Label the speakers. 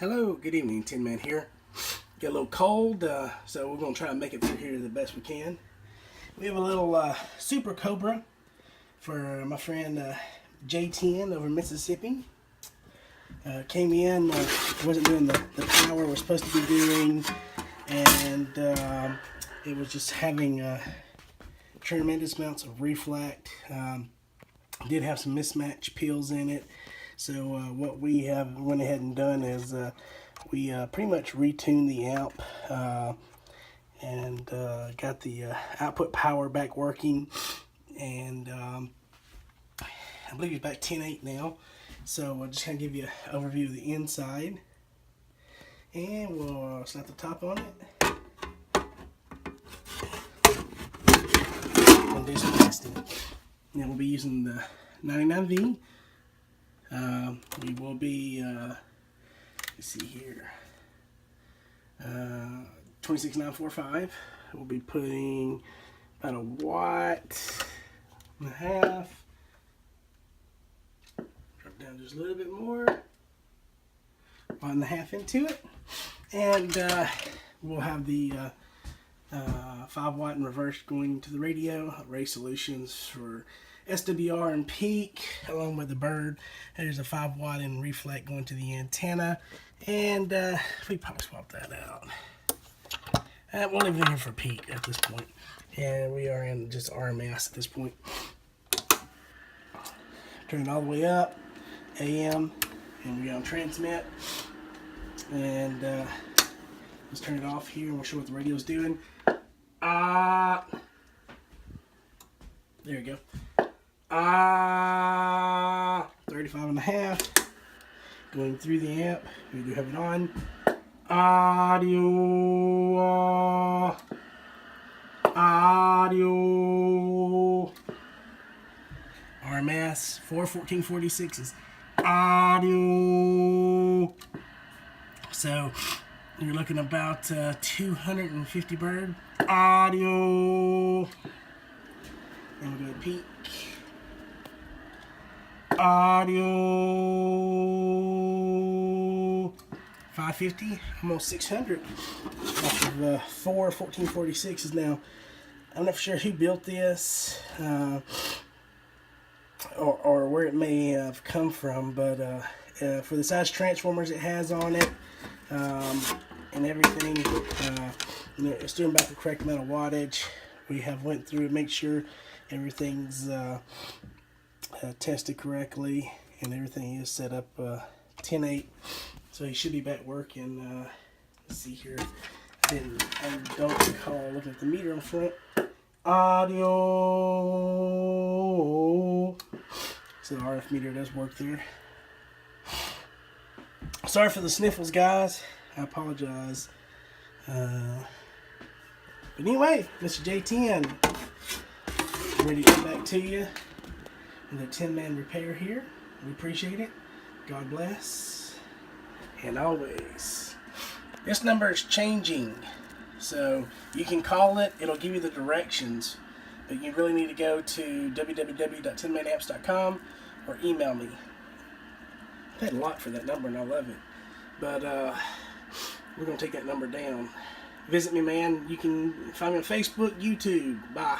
Speaker 1: Hello, good evening, Tin Man here. Get a little cold, so we're going to try and make it through here the best we can. We have a little Super Cobra for my friend J10 over in Mississippi. Came in, wasn't doing the power we're supposed to be doing, and it was just having tremendous amounts of reflect. Did have some mismatch peels in it. So what we have went ahead and done is we pretty much retuned the amp and got the output power back working, and I believe it's back 10.8 now. So I'll just kind of give you an overview of the inside, and we'll slap the top on it and do some testing. And we'll be using the 99V. We will be, let's see here, 26945. We'll be putting about 1.5 watts. Drop down just a little bit more. 1.5 watts into it. And we'll have the 5 watt in reverse going to the radio. Array solutions for SWR and peak, along with the bird. There's a 5 watt in reflect going to the antenna, and we probably swap that out. We'll leave it here for peak at this point, and we are in just RMS at this point. Turn it all the way up, AM, and we're on transmit. And let's turn it off here, and we'll show what the radio's doing. There we go. 35.5 going through the amp. We do have it on. Audio. RMS 41446s. Audio. So you're looking about 250 bird. Audio. And we'll go to peak. Audio 550, almost 600 off of 4 1446s. Now, I'm not sure who built this or where it may have come from, but for the size transformers it has on it and everything, it's doing about the correct amount of wattage. We have went through and make sure everything's tested correctly, and everything is set up 10.8, so he should be back working. Let's see here. I don't recall looking at the meter on the front. Audio. So the RF meter does work there. Sorry for the sniffles, guys. I apologize. But anyway, Mr. J10, ready to get back to you. The Tin Man repair here. We appreciate it. God bless. And always. This number is changing, so you can call it. It'll give you the directions, but you really need to go to www.tinmanamps.com or email me. I paid a lot for that number and I love it, but we're going to take that number down. Visit me, man. You can find me on Facebook, YouTube. Bye.